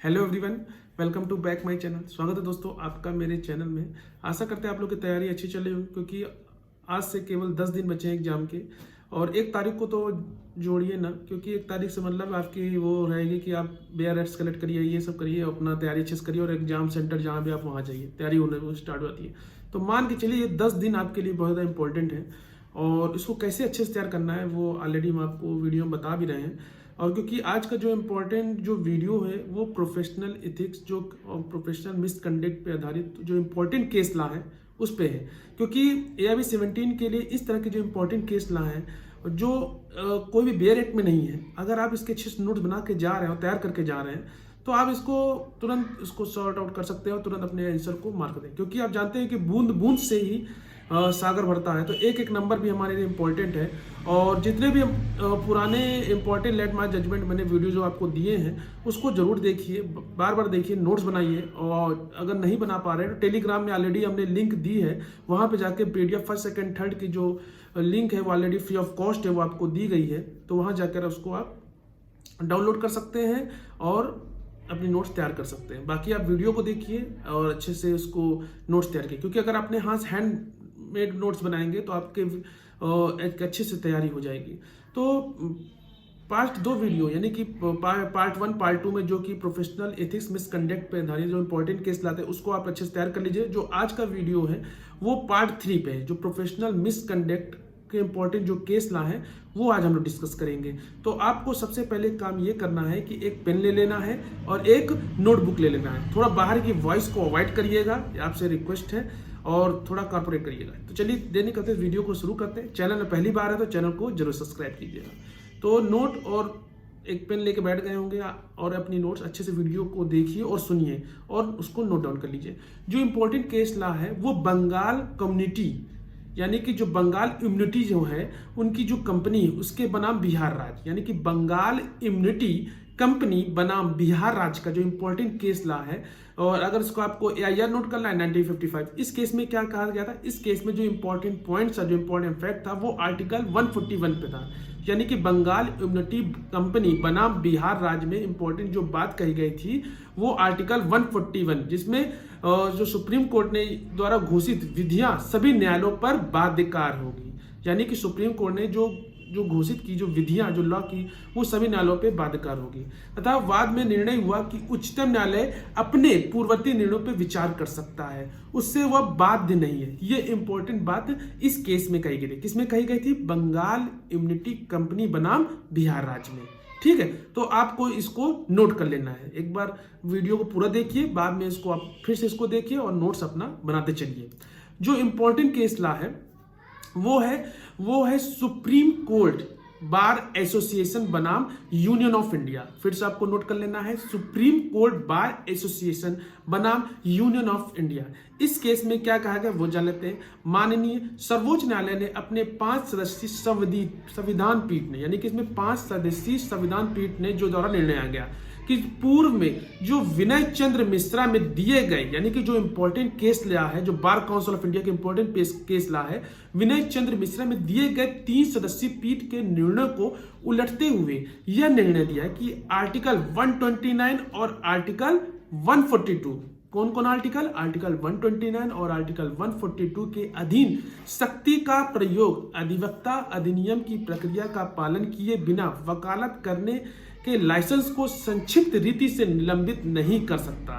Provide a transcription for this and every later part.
Hello everyone, welcome to back my channel. स्वागत है दोस्तों आपका मेरे चैनल में। आशा करते हैं आप लोग की तैयारी अच्छी चल रही होगी, क्योंकि आज से केवल 10 दिन बचे हैं एग्जाम के। और 1 तारीख को तो जोड़िए ना, क्योंकि 1 तारीख से मतलब आपकी वो रहेगी कि आप BRFs कलेक्ट करिए, ये सब करिए, अपना तैयारी अच्छे से करिए और एग्जाम सेंटर जहाँ भी आप वहाँ जाइए, तैयारी होने स्टार्ट हो जाती है। तो मान के चलिए ये 10 दिन आपके लिए बहुत ज़्यादा इंपॉर्टेंट है और इसको कैसे अच्छे से तैयार करना है वो ऑलरेडी हम आपको वीडियो में बता भी रहे हैं। और क्योंकि आज का जो इम्पोर्टेंट जो वीडियो है वो प्रोफेशनल एथिक्स जो प्रोफेशनल मिसकंडक्ट पे आधारित जो इम्पोर्टेंट केस ला है उस पे है। क्योंकि AIB 17 के लिए इस तरह के जो इम्पोर्टेंट केस ला है जो कोई भी बेयर एक्ट में नहीं है, अगर आप इसके अच्छे से नोट्स बना के जा रहे हो, तैयार करके जा रहे हैं, तो आप इसको तुरंत इसको सॉर्ट आउट कर सकते हो, तुरंत अपने आंसर को मार्क दें। क्योंकि आप जानते हैं कि बूंद बूंद से ही सागर भरता है, तो एक एक नंबर भी हमारे लिए इम्पोर्टेंट है। और जितने भी पुराने इंपॉर्टेंट लैंडमार्क जजमेंट मैंने वीडियो जो आपको दिए हैं उसको जरूर देखिए, बार बार देखिए, नोट्स बनाइए। और अगर नहीं बना पा रहे तो टेलीग्राम में ऑलरेडी हमने लिंक दी है, वहाँ पे जाके PDF फर्स्ट सेकंड थर्ड की जो लिंक है वो ऑलरेडी फ्री ऑफ कॉस्ट है, वो आपको दी गई है। तो वहाँ जाकर उसको आप डाउनलोड कर सकते हैं और अपनी नोट्स तैयार कर सकते हैं। बाकी आप वीडियो को देखिए और अच्छे से उसको नोट्स तैयार कीजिए, क्योंकि अगर आपने हाथ हैंड मेड नोट्स बनाएंगे तो आपके एक अच्छे से तैयारी हो जाएगी। तो पार्ट 2 वीडियो यानी कि पार्ट 1 पार्ट 2 में जो कि प्रोफेशनल एथिक्स मिसकंडक्ट पे आधारित जो इंपॉर्टेंट केस लाते हैं उसको आप अच्छे से तैयार कर लीजिए। जो आज का वीडियो है वो पार्ट 3 पे है, जो प्रोफेशनल मिसकंडक्ट के इंपॉर्टेंट जो केस ला है वो आज हम लोग डिस्कस करेंगे। तो आपको सबसे पहले काम ये करना है कि एक पेन ले लेना है और एक नोटबुक ले लेना है। थोड़ा बाहर की वॉइस को अवॉइड करिएगा, आपसे रिक्वेस्ट है, और थोड़ा कॉर्पोरेट करिएगा। तो चलिए देने करते वीडियो को शुरू करते हैं। चैनल में पहली बार है तो चैनल को जरूर सब्सक्राइब कीजिएगा। तो नोट और एक पेन लेके बैठ गए होंगे और अपनी नोट्स अच्छे से वीडियो को देखिए और सुनिए और उसको नोट डाउन कर लीजिए। जो इंपॉर्टेंट केस ला है वो बंगाल कम्युनिटी यानी कि जो बंगाल इम्यूनिटी जो है उनकी जो कंपनी है उसके बनाम बिहार राज्य, यानी कि बंगाल इम्यूनिटी कंपनी बनाम बिहार राज्य का जो इंपॉर्टेंट केस ला है। और अगर इसको आपको AIR नोट करना है 1955, इस केस में क्या कहा गया था, इस केस में जो इंपॉर्टेंट पॉइंट्स था, जो इंपॉर्टेंट फैक्ट था वो आर्टिकल 141 पे था। यानी कि बंगाल इम्यूनिटी कंपनी बनाम बिहार राज्य में इंपॉर्टेंट जो बात कही गई थी वो आर्टिकल 141, जिसमें जो सुप्रीम कोर्ट ने द्वारा घोषित विधियां सभी न्यायालयों पर बाध्यकार होगी। यानी कि सुप्रीम कोर्ट ने जो घोषित की जो विधियां जो लॉ की वो सभी न्यायालयों पे बाध्यकार होगी। तथा बाद में निर्णय हुआ कि उच्चतम न्यायालय अपने पूर्ववर्ती निर्णयों पे विचार कर सकता है, उससे वह बाध्य नहीं है। ये इंपॉर्टेंट बात इस केस में कही गई थी। किसमें कही गई थी? बंगाल इम्यूनिटी कंपनी बनाम बिहार राज्य में। ठीक है, तो आपको इसको नोट कर लेना है। एक बार वीडियो को पूरा देखिए, बाद में इसको आप फिर से इसको देखिए और नोट्स अपना बनाते चलिए। जो इंपॉर्टेंट केस ला है वो है सुप्रीम कोर्ट बार एसोसिएशन बनाम यूनियन ऑफ इंडिया। फिर से आपको नोट कर लेना है, सुप्रीम कोर्ट बार एसोसिएशन बनाम यूनियन ऑफ इंडिया। इस केस में क्या कहा गया वो जान लेते हैं। माननीय सर्वोच्च न्यायालय ने अपने 5 सदस्यीय संविधान पीठ ने, यानी कि इसमें 5 सदस्यीय संविधान पीठ ने जो द्वारा निर्णय आ गया कि पूर्व में जो विनय चंद्र मिश्रा में दिए गए, यानी कि जो इंपॉर्टेंट केस लिया है, जो बार काउंसिल ऑफ इंडिया के इंपॉर्टेंट केस ला है, विनय चंद्र मिश्रा में दिए गए 3 सदस्यीय पीठ के निर्णय को उलटते हुए यह निर्णय दिया कि आर्टिकल 129 और आर्टिकल 142, कौन कौन आर्टिकल 129 और आर्टिकल 142 के अधीन शक्ति का प्रयोग अधिवक्ता अधिनियम की प्रक्रिया का पालन किए बिना वकालत करने के लाइसेंस को संक्षिप्त रीति से निलंबित नहीं कर सकता।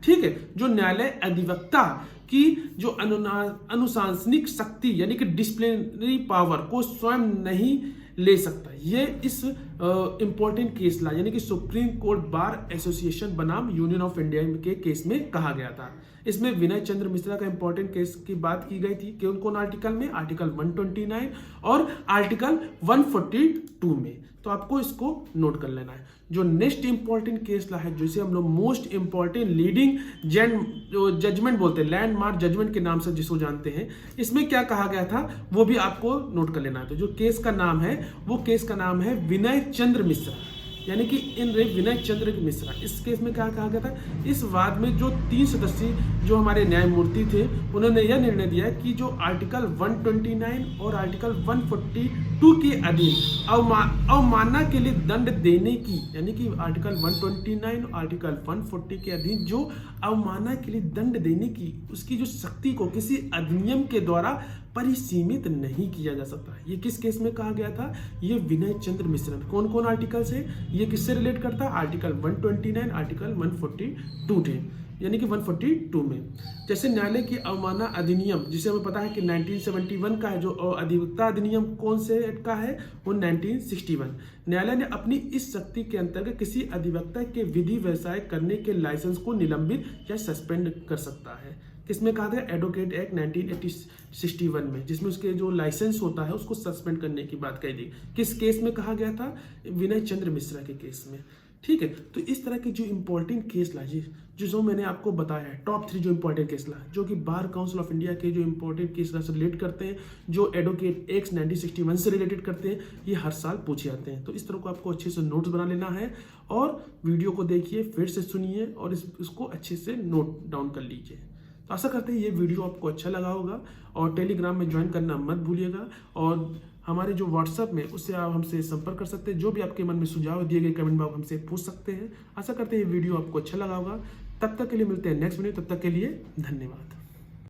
ठीक है, जो न्यायालय अधिवक्ता की जो अनुशासनिक शक्ति यानी कि डिसिप्लिनरी पावर को स्वयं नहीं ले सकता। ये इस इंपॉर्टेंट केस ला यानी कि सुप्रीम कोर्ट बार एसोसिएशन बनाम यूनियन ऑफ इंडिया के केस में कहा गया था। इसमें विनय चंद्र मिश्रा का इंपॉर्टेंट केस की बात की गई थी कि कौन आर्टिकल में, आर्टिकल 129 और आर्टिकल 142 में। तो आपको इसको नोट कर लेना है। जो नेक्स्ट इंपॉर्टेंट केस ला है, जिसे हम लोग मोस्ट इंपॉर्टेंट लीडिंग जजमेंट बोलते हैं, लैंडमार्क जजमेंट के नाम से जिसको जानते हैं, इसमें क्या कहा गया था वो भी आपको नोट कर लेना है। तो जो केस का नाम है वो केस का नाम है विनय चंद्र मिश्रा, यानी कि इन विनय चंद्र मिश्रा। इस केस में क्या कहा गया था, इस वाद में जो 3 सदस्यीय जो हमारे न्यायमूर्ति थे उन्होंने यह निर्णय दिया कि जो आर्टिकल 129 और आर्टिकल 142 2 के अधीन अवमानना के लिए दंड देने की, यानी कि आर्टिकल 129 आर्टिकल 140 के अधीन जो अवमानना के लिए दंड देने की उसकी जो शक्ति को किसी अधिनियम के द्वारा परिसीमित नहीं किया जा सकता। ये किस केस में कहा गया था? ये विनय चंद्र मिश्रा। कौन कौन आर्टिकल से ये किससे रिलेट करता है? आर्टिकल 129 आर्टिकल 142 थे, यानी कि 142 में। जैसे न्यायालय की अवमानना अधिनियम, जिसे हमें पता है कि 1971 का है, जो अधिवक्ता अधिनियम कौन से का है? वो 1961। न्यायालय ने अपनी इस शक्ति के अंतर्गत किसी अधिवक्ता के विधि व्यवसाय करने के लाइसेंस को निलंबित या सस्पेंड कर सकता है। किसमें कहा गया? एडवोकेट एक्ट 1961 में, जिसमें उसके जो लाइसेंस होता है उसको सस्पेंड करने की बात कही थी। किस केस में कहा गया था? विनय चंद्र मिश्रा के केस में। ठीक है, तो इस तरह के जो इंपॉर्टेंट केस ला जो मैंने आपको बताया है, टॉप 3 जो इंपॉर्टेंट केस ला, जो कि बार काउंसिल ऑफ इंडिया के जो इंपॉर्टेंट केस ला से रिलेट करते हैं, जो एडवोकेट एक्ट 1961 से रिलेटेड करते हैं, ये हर साल पूछे जाते हैं। तो इस तरह को आपको अच्छे से नोट्स बना लेना है और वीडियो को देखिए, फिर से सुनिए और इसको अच्छे से नोट डाउन कर लीजिए। तो आशा करते हैं ये वीडियो आपको अच्छा लगा होगा और टेलीग्राम में ज्वाइन करना मत भूलिएगा और हमारे जो व्हाट्सएप में उससे आप हमसे संपर्क कर सकते हैं। जो भी आपके मन में सुझाव दिए गए कमेंट में आप हमसे पूछ सकते हैं। आशा करते हैं ये वीडियो आपको अच्छा लगा होगा। तब तक के लिए मिलते हैं नेक्स्ट वीडियो। तब तक के लिए धन्यवाद।